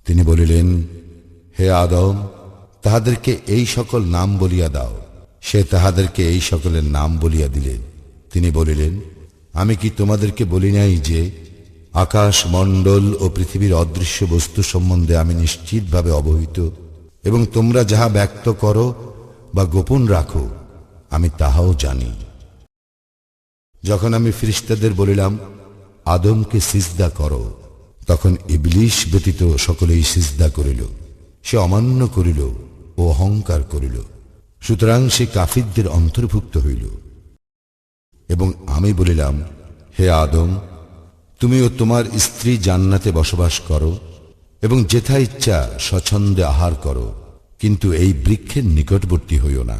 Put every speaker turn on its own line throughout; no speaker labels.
তিনি বলিলেন, হে আদম, তাহাদেরকে এই সকল নাম বলিয়া দাও। সে তাহাদেরকে এই সকলের নাম বলিয়া দিলেন। তিনি বলিলেন, আমি কি তোমাদেরকে বলি নাই যে আকাশ মণ্ডল ও পৃথিবীর অদৃশ্য বস্তু সম্বন্ধে আমি নিশ্চিতভাবে অবহিত, এবং তোমরা যাহা ব্যক্ত করো বা গোপন রাখো আমি তাহাও জানি। যখন আমি ফেরেশতাদের বলিলাম, আদমকে সিজদা করো, তখন ইবলীস ব্যতীত সকলেই সিজদা করিল। সে অমান্য করিল ও অহংকার করিল, সুতরাং সে কাফিরদের অন্তর্ভুক্ত হইল। এবং আমি বলিলাম, হে আদম, তুমি ও তোমার স্ত্রী জান্নাতে বসবাস করো এবং যেথা ইচ্ছা স্বচ্ছন্দে আহার করো, কিন্তু এই বৃক্ষের নিকটবর্তী হইও না,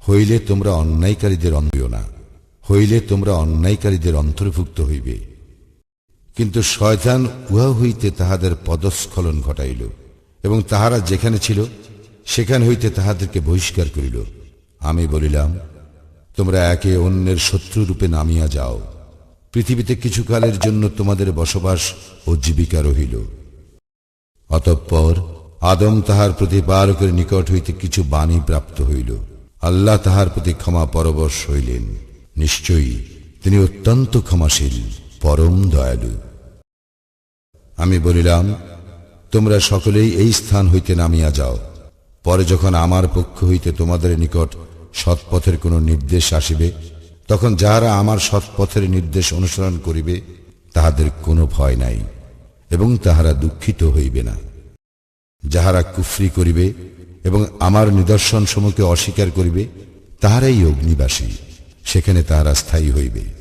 হইলে তোমরা অন্যায়কারীদের অন্তর্ভুক্ত হইবে। কিন্তু শয়তান উহা হইতে তাহাদের পদস্খলন ঘটাইল এবং তাহারা যেখানে ছিল সেখান হইতে তাহাদেরকে বহিষ্কার করিল। আমি বলিলাম, তোমরা একে অন্যের শত্রুরূপে নামিয়া যাও, পৃথিবীতে কিছুকালের জন্য তোমাদের বসবাস ও জীবিকা রহিল। অতঃপর আদম তাহার প্রতিপালকের নিকট হইতে কিছু বাণী প্রাপ্ত হইল। আল্লাহ তাহার প্রতি ক্ষমা পরবশ হইলেন। নিশ্চয়ই তিনি অত্যন্ত ক্ষমাশীল, পরম দয়ালু। আমি বলিলাম, তোমরা সকলেই এই স্থান হইতে নামিয়া যাও। পরে যখন আমার পক্ষ হইতে তোমাদের নিকট সৎপথের কোন নির্দেশ আসিবে, তখন যাহারা আমার সৎপথের নির্দেশ অনুসরণ করিবে তাহাদের কোনো ভয় নাই এবং তাহারা দুঃখিত হইবে না। যাহারা কুফরি করিবে এবং আমার নিদর্শন সমূহকে অস্বীকার করিবে তাহারাই অগ্নিবাসী, সেখানে তাহারা স্থায়ী হইবে।